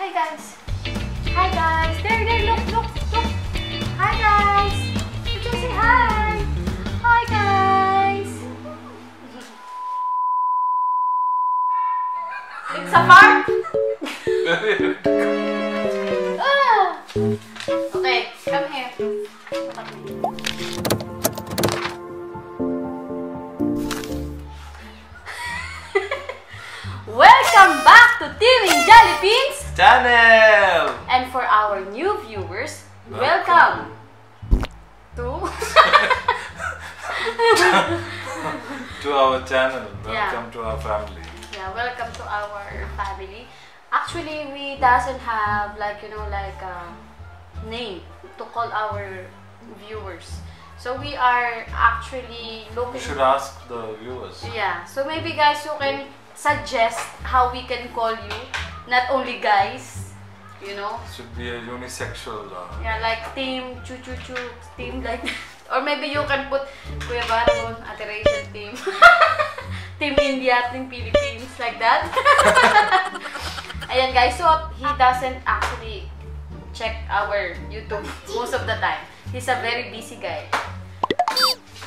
Hi guys. Hi guys. There, look. Hi guys. Did you say hi? Hi guys. It's a fart. Okay, come here. Welcome back to Teaming Jollybeans Channel! And for our new viewers, welcome to to our channel. Welcome Yeah. to our family. Yeah, welcome to our family. Actually, we doesn't have like a name to call our viewers. So we are actually We looking. should ask the viewers. Yeah. So maybe guys, you can suggest how we can call you. Not only guys, It should be a unisexual. Yeah, like team chu, team like, or maybe you can put Kuya Baron, Ate Rachel team, team India, team Philippines, like that. Ayan guys, so he doesn't actually check our YouTube most of the time. He's a very busy guy.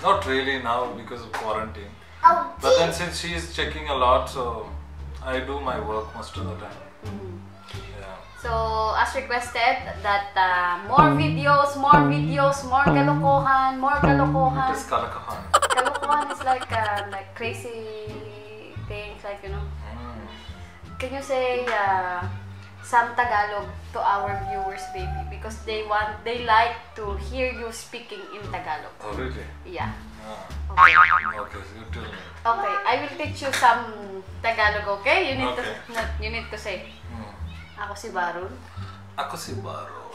Not really now because of quarantine. But then since she is checking a lot, so I do my work most of the time. Yeah. So as requested that more videos, more kalokohan, It is kalakahan. Kalokohan is like crazy things, like Can you say some Tagalog to our viewers, baby? Because they like to hear you speaking in Tagalog. Oh really? Yeah. Ah. Okay. Okay, so you tell me. Okay, I will teach you some Tagalog. Okay? You need to say. Ako si Baron. Ako si Baron.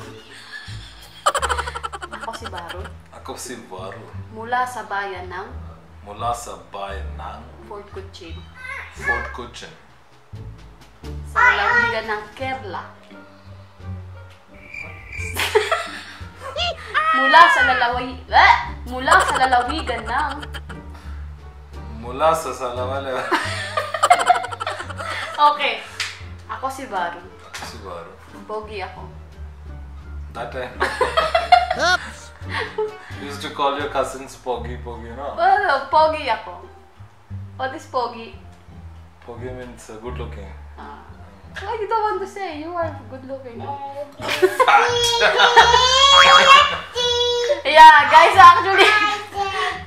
Ako si Baron. Ako si Baron. Mula sa bayan ng Mula sa bayan ng Fort Cochin. Fort Cochin. Sa lalawigan ng Kerala. Mula sa lalawigan ng Mula sa Salawala. Okay. Ako si Baron. Ako si Baron. Pogi ako. That time. You used to call your cousins Pogi, no? Well, pogi ako. What is pogi? Pogi means good looking. Why you don't want to say? You are good looking. Yeah, guys, actually,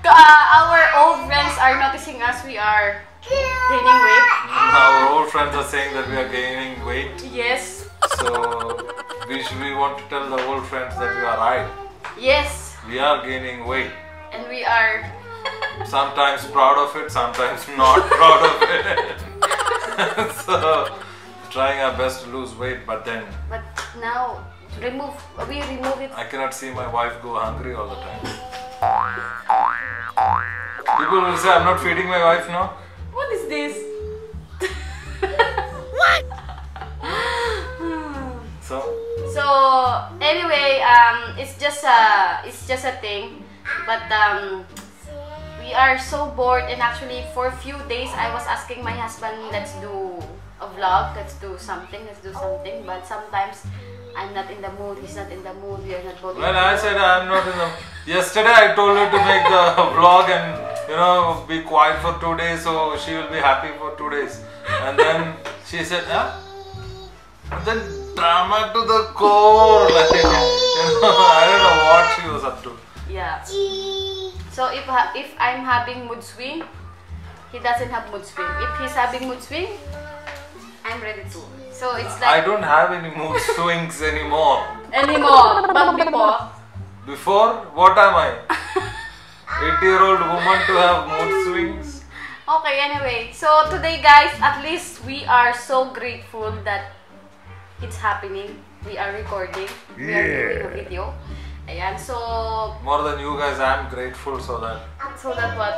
our old friends are noticing us. We are gaining weight. Our old friends are saying that we are gaining weight. Yes. So, we want to tell the old friends that we are right. Yes. We are gaining weight. And we are... Sometimes proud of it, sometimes not proud of it. So, trying our best to lose weight, but then... But now, we remove it. I cannot see my wife go hungry all the time. People will say, I'm not feeding my wife now. What is this? So anyway, it's just a thing, but we are so bored, and actually for a few days I was asking my husband, let's do a vlog, let's do something, but sometimes I'm not in the mood, he's not in the mood, we are not both. Well, I said I'm not in the... Yesterday I told her to make the vlog and be quiet for 2 days, so she will be happy for 2 days. And then she said, huh? And then drama to the core, like, I don't know what she was up to. Yeah. So if I'm having mood swing, he doesn't have mood swing. If he's having mood swing, I'm ready to. So it's like... I don't have any mood swings anymore. But before? Before? What am I? 80-year-old woman to have mood swings? Okay, anyway. So today guys, at least we are so grateful that it's happening. We are recording. We are doing a video. Ayan, so... More than you guys, I am grateful so that... So that what?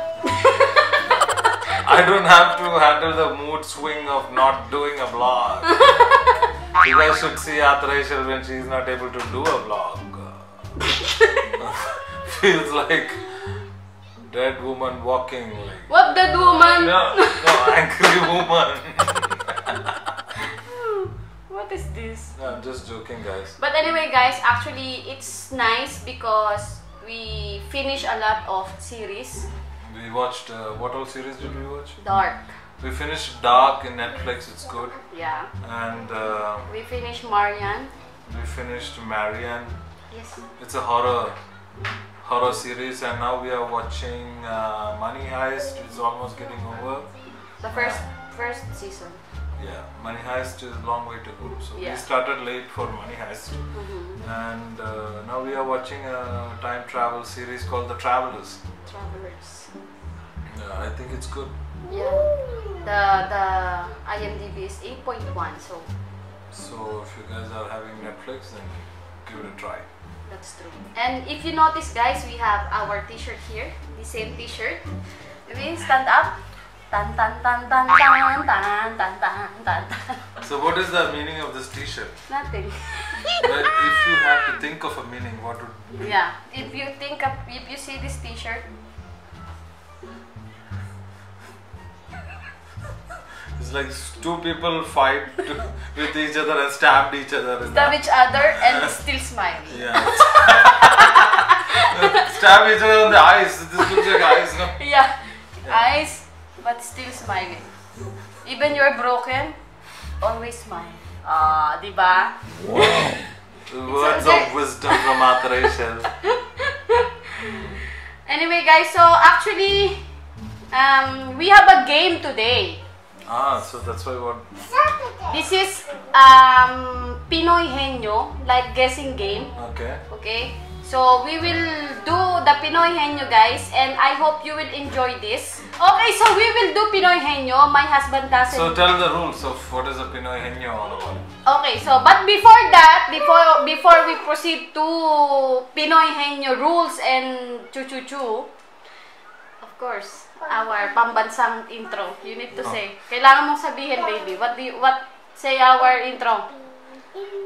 I don't have to handle the mood swing of not doing a vlog. You guys should see Ate Rachel when she is not able to do a vlog. Feels like dead woman walking like... What dead woman? No, angry woman. What What is this? No, I'm just joking, guys. But anyway, guys, actually, it's nice because we finish a lot of series. We watched, what all series did we watch? Dark. We finished Dark in Netflix, it's good. Yeah. And We finished Marian. we finished Marianne. Yes. It's a horror series, and now we are watching Money Heist. It's almost getting over. The first season. Yeah, Money Heist is a long way to go. So Yeah. we started late for Money Heist, and now we are watching a time travel series called The Travelers. Travelers. Yeah, I think it's good. Yeah. The IMDb is 8.1, so So if you guys are having Netflix, then give it a try. that's true. And if you notice, guys, we have our t-shirt here. The same t-shirt. Maybe stand up. Tan tan tan tan tan tan tan tan tan. So what is the meaning of this T-shirt? Nothing. But if you have to think of a meaning, what would it be? Yeah. If you see this t-shirt, It's like two people fight with each other and stabbed each other. stab each other and still smiling. Yeah. Stab each other on the eyes. This looks like eyes, no? Yeah. Eyes, but still smiling. Even you're broken, always smile. Ah, diba? Words of wisdom from Mother Rachel. Anyway, guys, so actually, we have a game today. So that's why what? This is Pinoy Henyo, like guessing game. Okay. Okay, so we will do the Pinoy Henyo, guys, and I hope you will enjoy this. Okay, so we will do Pinoy Henyo. My husband doesn't. So tell the rules of what is a Pinoy Henyo all about. Okay, so but before that, before we proceed to Pinoy Henyo rules and chu-chu-chu, of course, our pambansang intro. You need to say. Kailangan mong sabihin, baby. What say our intro?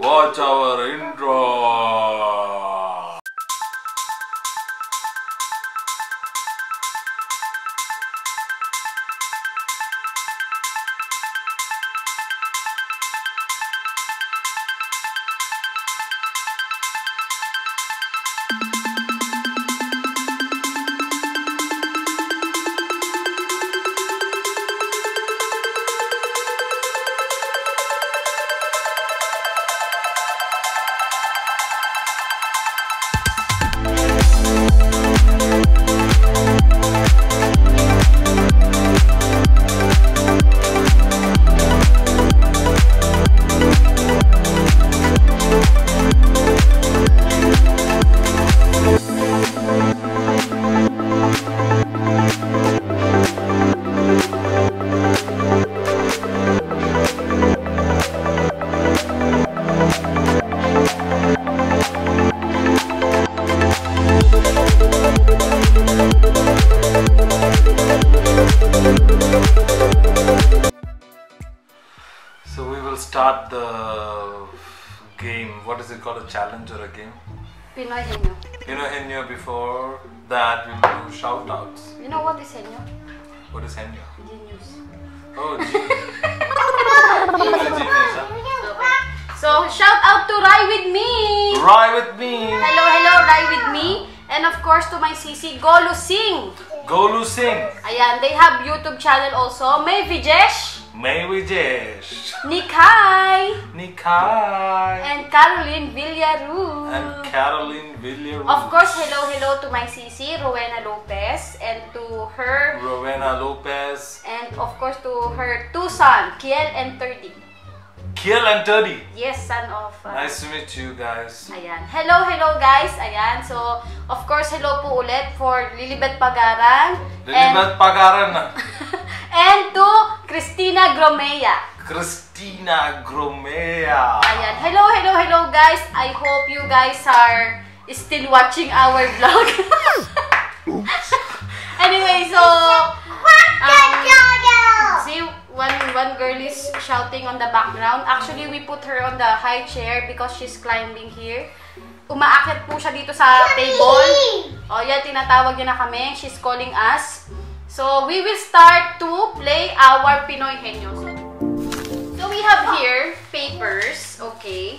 Watch our intro. So we will start the game. What is it called? A challenge or a game? Pinoy Henyo. Pinoy Henyo. Before that, we will do shout outs. You know what is Henyo? What is Henyo? Genius. Oh, genius. Genius, huh? Okay. So, shout out to Rai with me! Rai with me! Hello, Rai with me! And of course, to my sisi, Golu Singh! Golu Singh! Ayan, they have YouTube channel also. May Vijesh! May Vijesh! Nikai! Nikai! And Caroline Villaru! And Caroline Villaru. Of course, hello to my sisi, Rowena Lopez, and to her, Rowena Lopez. and of course to her two sons, Kiel and Turdy. Kiel and Turdy. Yes, son of... Nice to meet you guys. Ayan. Hello guys. Ayan. So, of course, hello po ulit for Lilibet Pagaran. Lilibet Pagaran. And to Christina Gromea. Christina Gromea. Ayan. Hello guys. I hope you guys are still watching our vlog. Anyway, so... see, one girl is shouting on the background. Actually, we put her on the high chair because she's climbing here. Umaakyat po siya dito sa table. O yan, tinatawag niya na kami. She's calling us. So, we will start to play our Pinoy Henyo. So, we we have here papers, okay?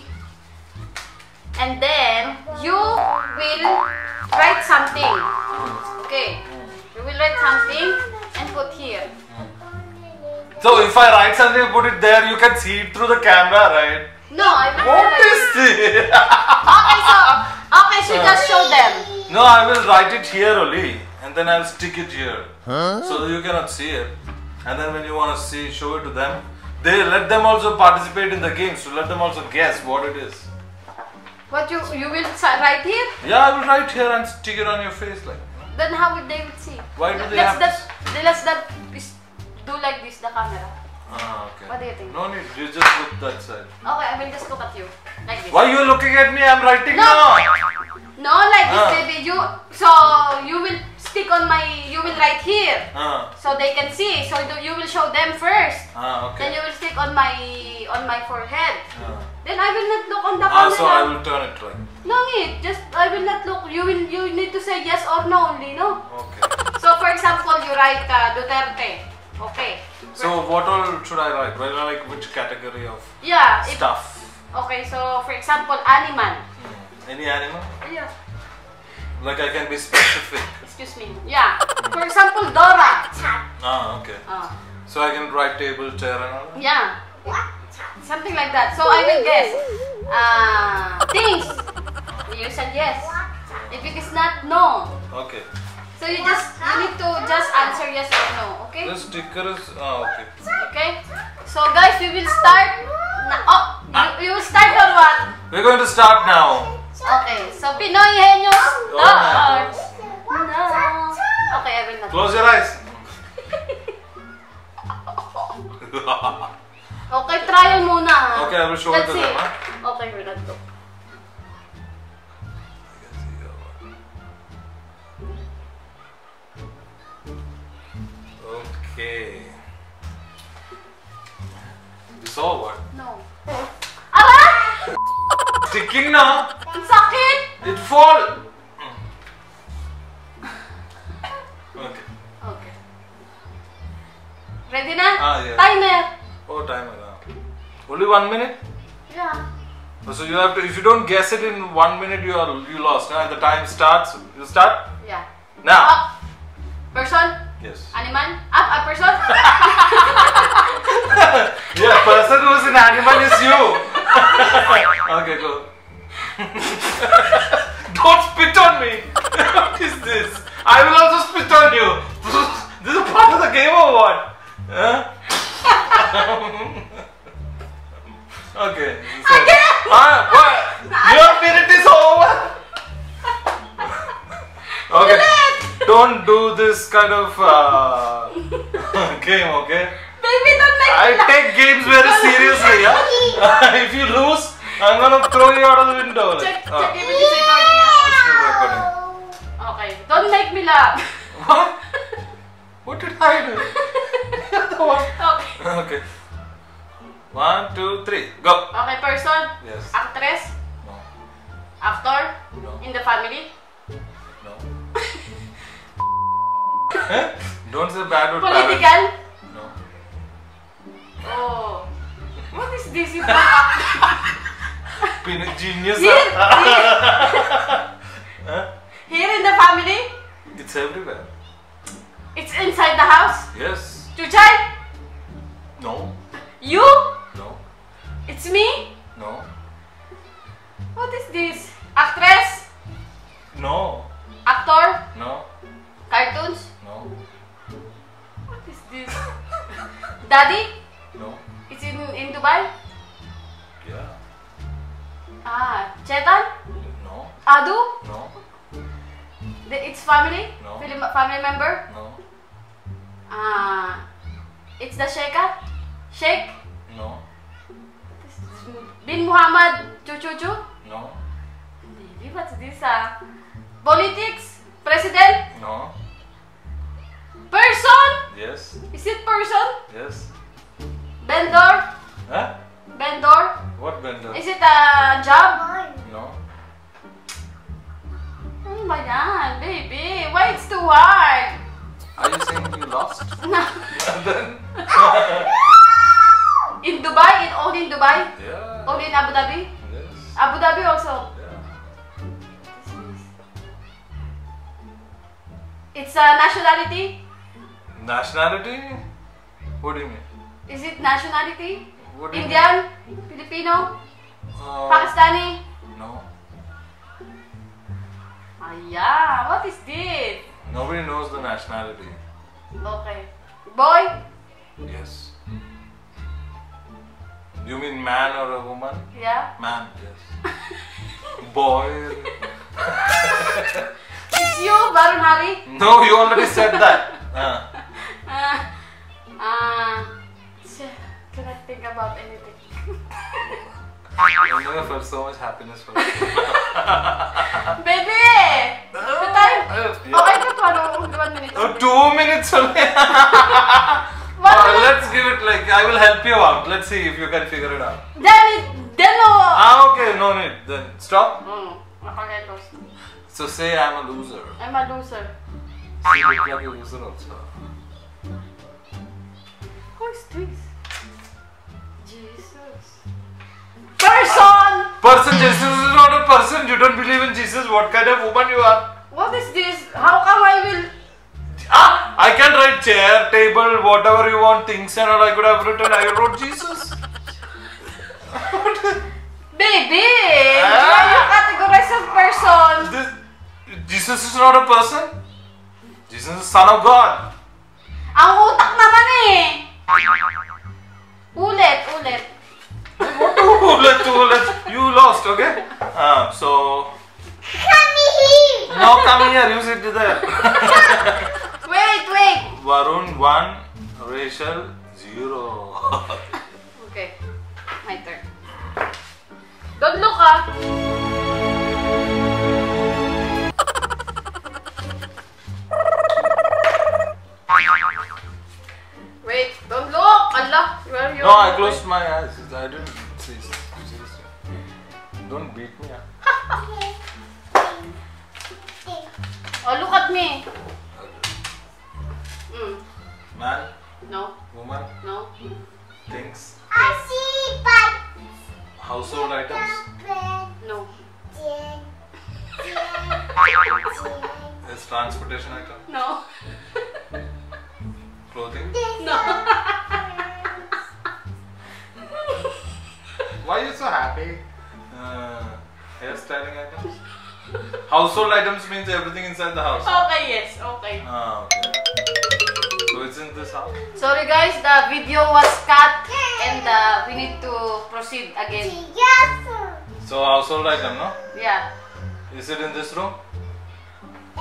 And then you will write something. Okay. You will write something and put here. So if I write something and put it there, you can see it through the camera, right? No, I will What write. is this? Okay, so just show them. No, I will write it here only, and then I'll stick it here, so that you cannot see it. And then when you want to see, show it to them. They let them also participate in the game, so let them also guess what it is. What you will write here? Yeah, I will write here and stick it on your face like. Then how would they would see? Why do they let's have that, let's that do like this, the camera. Ah, okay. What do you think? No need, you just look that side. Okay, I will just look at you. Like this. Why you looking at me? I'm writing No. now. No, like this, baby. So you will stick on my, you will write here. So they can see. So you will show them first. Okay. Then you will stick on my forehead. Then I will not look on the camera. So I will turn it right. No need. Just I will not look. You need to say yes or no only, no? Okay. So for example, you write Duterte. Okay. So what all should I write? Well, like which category of stuff? Okay, so for example, animal. Any animal? Yeah. Like I can be specific. Excuse me. Yeah. For example, Dora. Okay. So I can write table, chair and all that? Yeah. Something like that. So I will guess. Things. You said yes. If it is not, no. Okay. So you need to just answer yes or no. Okay? The sticker is okay. Okay. So guys, we will start. You will start or what? We're going to start now. Okay. So Pinoy Henyo start. No. Okay, I will not. Close your eyes. Okay, trial muna. Ha? Okay, I will show it Let's to see. them. Huh? Okay, we're not go. Okay. You saw what? No. Ara! Sticking now. Ang sakit! It fall. Okay. Okay. Ready na? Yeah. Timer. Oh, timer. Only 1 minute? Yeah. So you have to. If you don't guess it in 1 minute, you lost. Now the time starts. You start Yeah. now. Person? Yes. Animal? A person? Yeah, person who's an animal is you. Okay, go. Don't spit on me. What is this? I will also spit on you. This is part of the game or what? Huh? Okay. So, what? Your minute is over. Okay. Don't do this kind of game, okay? Baby, don't make I take games very seriously, yeah? If you lose, I'm gonna throw you out of the window. Check if it is recording. It's still recording. Okay, don't make me laugh. What? What did I do? You're the one. Okay. Okay. 1, 2, 3, go. Okay, person? Yes. Actress? No. Actor? No. In the family? No. Don't say bad word. Political? No. Oh. What is this? Genius. Here? Huh? Here in the family? It's everywhere. It's inside the house? Yes. Chuchay? No. You? No. It's me? No. What is this? Actress? No. Actor? No. Cartoons? No. What is this? Daddy? No. It's in Dubai? Yeah. Chetan? No. Adu? No. It's family? No. Family member? No. It's the Sheikha? Sheikh? No. Bin Muhammad Chuchuchu? No. Baby, what's this? Politics? President? No. Person? Yes. Is it person? Yes. Vendor? Huh? Vendor? What vendor? Is it a job? No. Oh my god, baby. Why it's too hard? Are you saying you lost? No. Then. In In Dubai? Only in Dubai? Yeah. Only in Abu Dhabi? Yes. Abu Dhabi also. Yeah. It's a nationality? Nationality? What do you mean? Is it nationality? What do you Indian? Filipino? mean? Pakistani? No. Ah, yeah. What is this? Nobody knows the nationality. Okay. Boy? Yes. You mean man or a woman? Yeah. Man, yes. Boy. It's you, Varun Hari? No, you already said that. Cannot think about anything. I never felt so much happiness for you. Baby! The time? Okay, good 1 minute. 2 minutes only. Let's give it like, I will help you out. Let's see if you can figure it out. Then no. Okay, no need. Then stop. Okay, close. So say I'm a loser. I'm a loser. So you look like a loser also. Who is this? Jesus. Person! Person, Jesus is not a person. You don't believe in Jesus. What kind of woman you are? What is this? How come I will... I can write chair, table, whatever you want, things and all. I could have written, I wrote Jesus. Baby! Why you categorize a person? Jesus is not a person. Jesus is son of God. Ang utak naman eh! Ulit. What ulit? You lost, okay? So... Come here! No, come here. You sit there. Wait. Varun 1, Rachel 0. Okay, my turn. Don't look ah. Wait, don't look. Allah, where are you? No, I closed my eyes. I didn't see. Seriously. Don't beat me. Oh, look at me. Man, No, woman, no. things, Yes. household items, No, is transportation item, no, clothing. no. Why are you so happy? Hairstyling items. Household items means everything inside the house. Okay, yes, okay. Okay. So it's in this house. Sorry guys, the video was cut and we need to proceed again. So household item, no? Yeah. Is it in this room?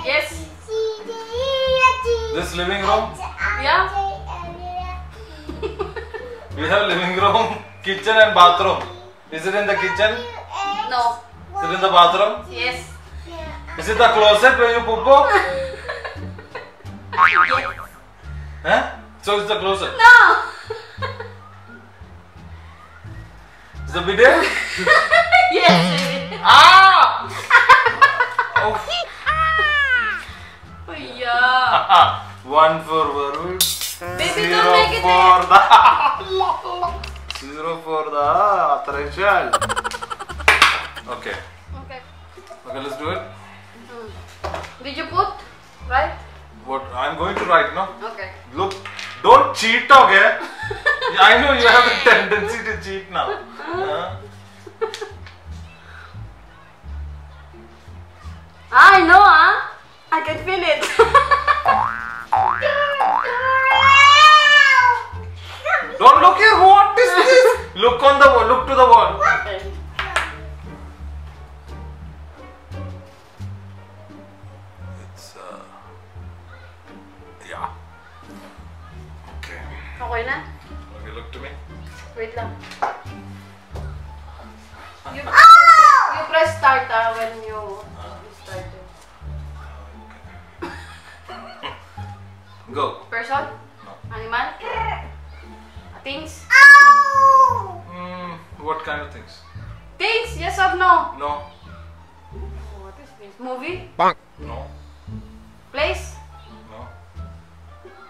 Yes. This living room? Yeah. We have living room, kitchen and bathroom. Is it in the kitchen? No. Is it in the bathroom? Yes. Is it the closet where you poo-poo? Yes. Huh? So it's the closet. No. Is the bidet? Yes. Ah! Oh. Oh yeah. 1 for Varun. Baby, 0 don't make it for the 0 for the Rachel. Okay. Okay. Okay, let's do it. Did you put? Right? What I'm going to write, no? Okay. Look, don't cheat, okay? I know you have the tendency to cheat now. I know, huh? I can feel it. Don't look here. What is this? Look on the wall. Look to the wall. Okay. It's yeah. Okay. Okay na? Okay, look to me. Wait lang. You press start when you start. Go. Person? No. Animal? Things? What kind of things? Things? Yes or no? No. What is this? Movie? No. Place? No.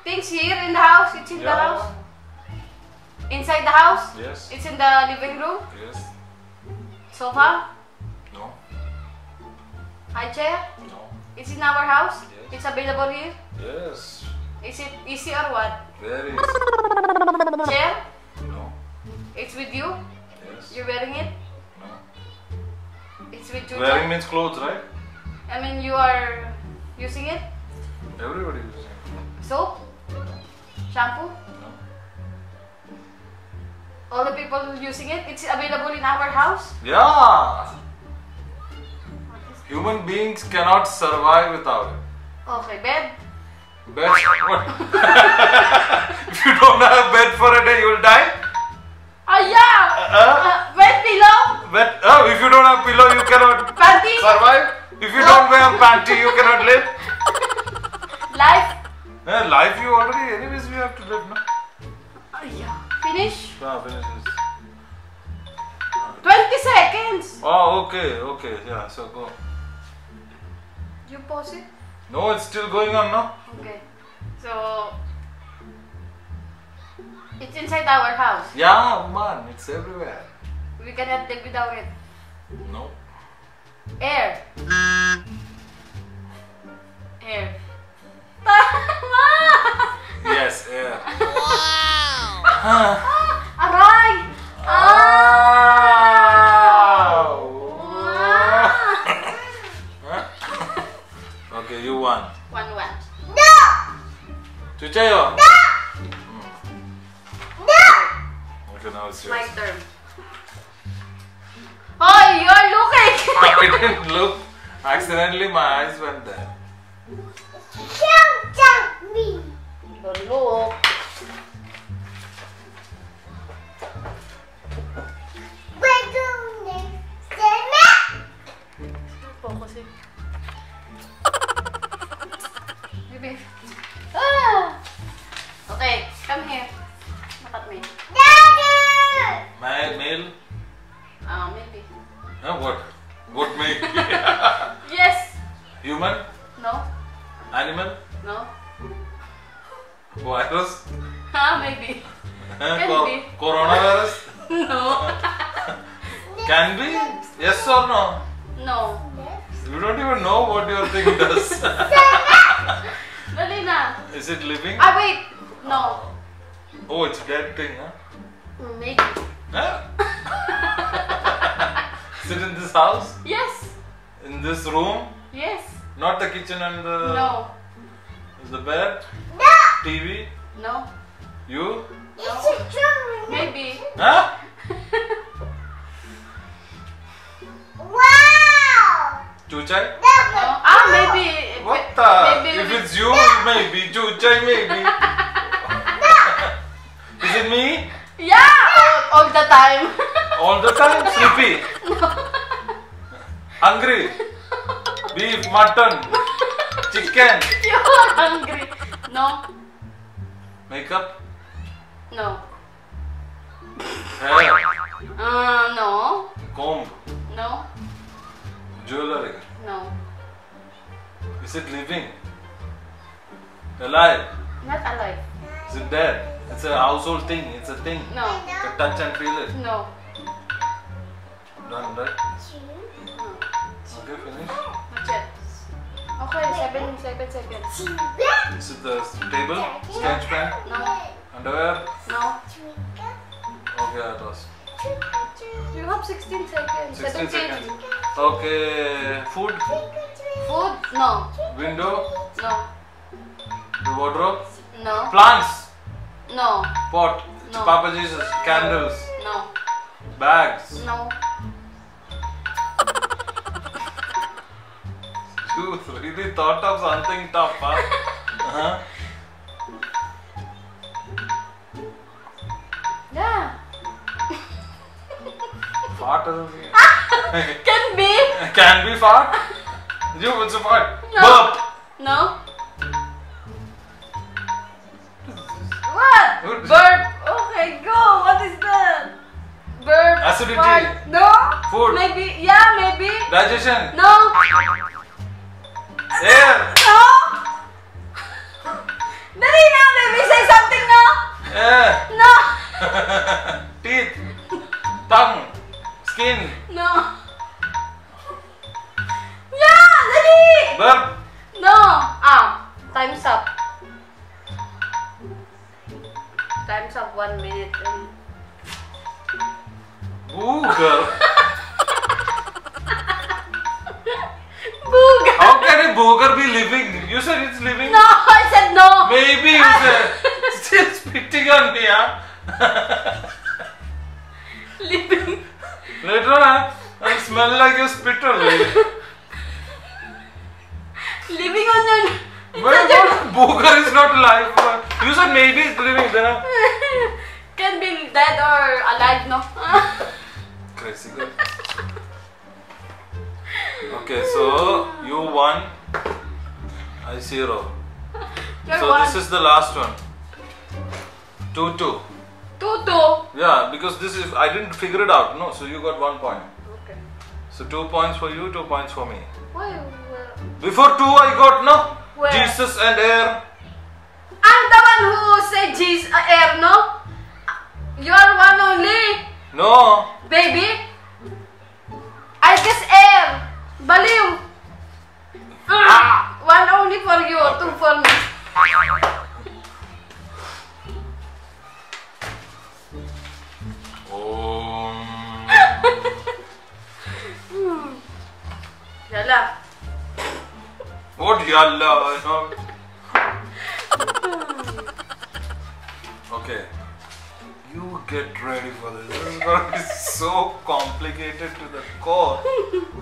Things here in the house? It's in the house? Inside the house? Yes. It's in the living room? Yes. Sofa? No. High chair? No. It's in our house? Yes. It's available here? Yes. Is it easy or what? Very easy. Chair? No. It's with you? Yes. You're wearing it? No. It's with you? Wearing means clothes, right? I mean, you are using it? Everybody uses it. Soap? Shampoo? No. All the people using it? It's available in our house? Yeah. Human beings cannot survive without it. Okay, bed? Bed? What? If you don't have bed for a day, you will die. Yeah! Bed pillow? Bed? Oh, if you don't have pillow, you cannot Panty? survive. If you don't wear panty, you cannot live. Life? Life you already, anyways, we have to live, no? Yeah. Finish? Finish this. 20 seconds! Oh, okay, yeah, so go. You pause it? No, it's still going on, no? Okay. So, it's inside our house. Yeah, man, it's everywhere. We cannot live without it. No. Air. Air. Yes, air. Aray! Okay, you won. 1-1. Chuchayo. Okay, now it's My yours. turn. Oh, you're looking! I didn't look. Accidentally, my eyes went there. Don't look. Focus it. Baby. Okay, come here. Look at me. Male? Maybe. What? What me? Yes. Human? No. Animal? No. Virus? Maybe. Can be. Coronavirus? No. Can be? Yes or no? No. You don't even know what your thing does. Dali na. Is it living? Wait. No. Oh, it's dead thing, huh? Maybe. Huh? Is it in this house? Yes. In this room? Yes. Not the kitchen and the... No. Is the bed? TV? No. You? Maybe. Huh? Chuchai? No. Maybe. What the? Maybe. If it's you, maybe. Chuchai, maybe. Is it me? Yeah. All the time. All the time? Sleepy? Hungry? Beef, mutton, chicken. You're hungry. No. Makeup? No. Hair? No. Comb? No. Jewelry? No. Is it living? Alive? Not alive. Is it dead? It's a household thing. It's a thing. No. You can touch and feel it. No. Done, right? No. Okay, finish. Not yet. Okay, 7 seconds. Is it the table? Sketch pen? No. Underwear? No. Okay, that was. You have 16 seconds. 16 17. seconds. Okay, food? Food? No. Window? No. The wardrobe? No. Plants? No. Pot? No. Papa Jesus? Candles? No. Bags? No. You really thought of something tough, huh? Yeah. Fart doesn't mean. Can be. Can be fart? You, what's a fart? No. Burp! No. What? What is Burp. Okay, go. What is that? Burp. Acidity. Fart. No. Food. Maybe. Yeah, maybe. Digestion? No. Air? No. Dali na, baby. Say something, no? Air? No. Teeth. Tongue. Skin. No. Yeah, dali! Verb. No. Time's up. Time's up 1 minute. Booger. Booger. How can a booger be living? You said it's living. No, I said no. Maybe you said still spitting on me, huh? Living. Later on, I smell like you spit only. Living on your. But what? Booger is not alive. You said maybe it's living there. Can be dead or alive, no? Crazy girl. Okay, so you won. I 0. You're So one. this is the last one. 2-2. 2-2. Yeah, because this is I didn't figure it out. No, so you got 1 point. Okay. So 2 points for you, 2 points for me. Why? Before 2 I got no. Where? Jesus and air. I'm the one who said Jesus, air, no? You are one only, No. baby. I guess air. Baliw. One only for you, Okay. 2 for me. Yala. What yalla? No. Okay. You get ready for this. This is going to be so complicated to the core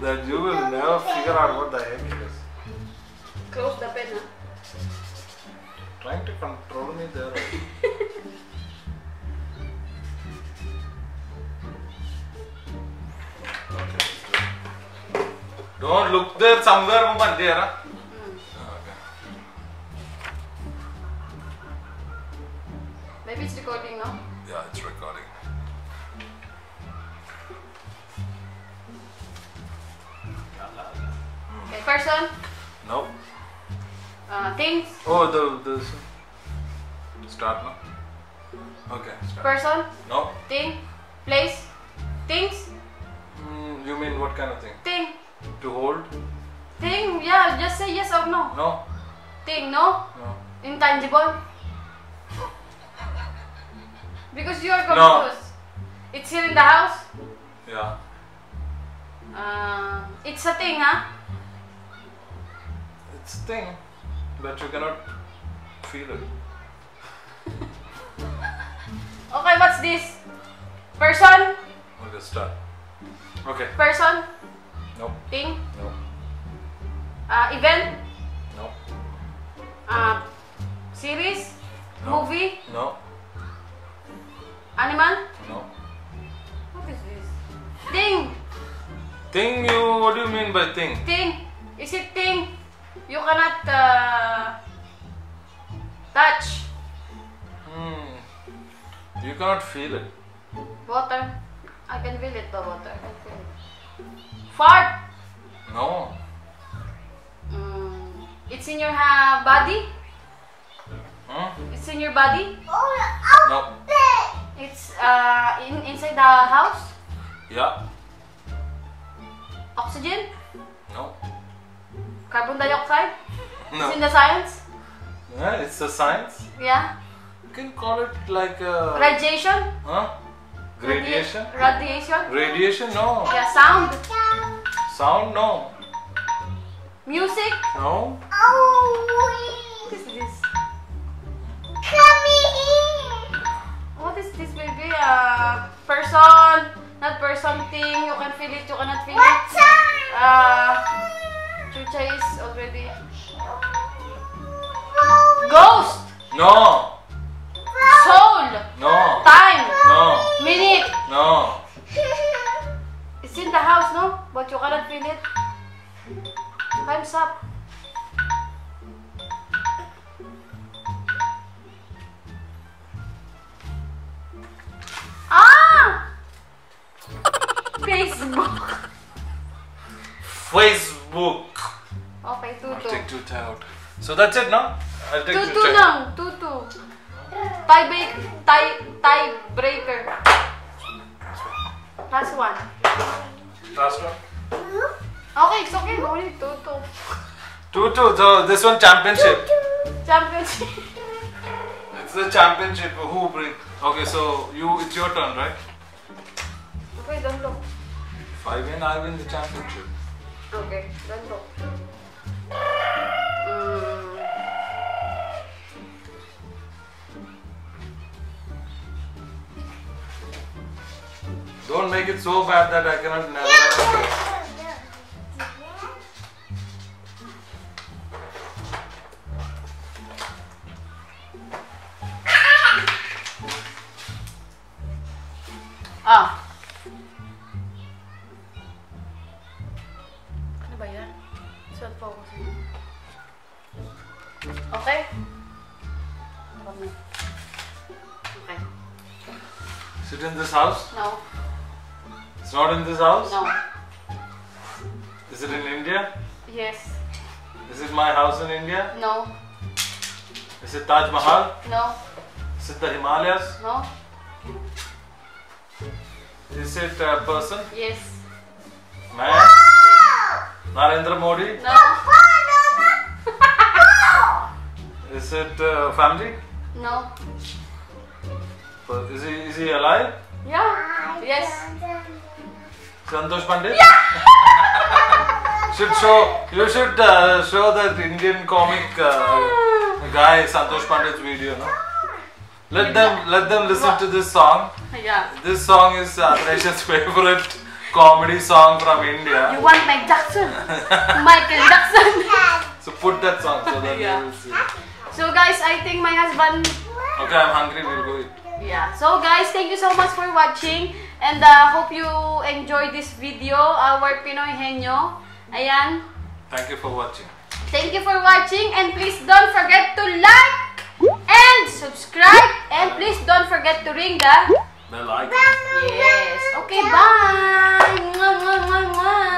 that you will never figure out what the heck it is. Close the pen, huh? Trying to control me there. Okay. Don't look there somewhere, woman. There. Huh? Okay. Maybe it's recording, no? Yeah, it's recording. Okay, person, No. things, Oh, the start now. Okay, start. person, No. thing, place, things, You mean what kind of thing? thing, To hold? thing, yeah, just say yes or no. No. Thing, no? No. Intangible. Because you are No. confused. It's here in the house. Yeah. It's a thing, huh? It's a thing, but you cannot feel it. Okay, what's this? Person, Okay, start. Okay. person, No. thing, No. event, No. series, No. movie, No. animal. No. What is this? Thing, Thing you, what do you mean by thing? thing. Is it thing? You cannot touch. You cannot feel it. Water. I can feel it, the water. I can feel it. Fart. No. It's in your body. Hmm? It's in your body. No. It's inside the house. Yeah. Oxygen. No. Carbon dioxide. No. It's in the science. Yeah, it's a science. Yeah. You can call it like a... Radiation. Huh? Radiation? Radiation. Radiation? No. Yeah. Sound. Sound? No. Music. No. What is this? What is this, baby? Person. Not person, thing. You can feel it. You cannot feel it. Chucha is already. Ghost. No. Soul. No. Time. No. Minute. No. It's in the house, no? But you cannot feel it. Time's up. Facebook. Facebook. Okay, I'll tutu. take two out. So that's it, no? I'll take Tutu two. lang, tutu. tiebreaker. Last one. Last one. Okay, it's okay. Only 2-2. 2-2. So this one championship. Championship. It's the championship. Who break? Okay, so it's your turn, right? Okay, don't look. If I win, I win the championship. Okay, don't look. Don't make it so bad that I cannot never. Ah. Ano ba yan? Saan focus? Okay? Okay. Is it in this house? No. It's not in this house? No. Is it in India? Yes. Is it my house in India? No. Is it Taj Mahal? No. Is it the Himalayas? No. Is it a person? Yes. Man? Narendra Modi? No. Is it family? No. Is he alive? Yeah. Yes. Santosh Pandit? You should show that Indian comic guy Santosh Pandit's video, no? Let them listen to this song. Yeah. This song is Adresha's favorite comedy song from India. You want Mike Jackson? Michael Jackson. So put that song so that Yeah. you will see. So guys, I think my husband. Okay, I'm hungry. We'll go eat. Yeah. So guys, thank you so much for watching, and hope you enjoy this video. Our Pinoy Henyo. Ayan. Thank you for watching. Thank you for watching, and please don't forget to like and subscribe, and please don't forget to ring the Bell icon. yes. Okay, bye. Mwah, mwah, mwah, mwah.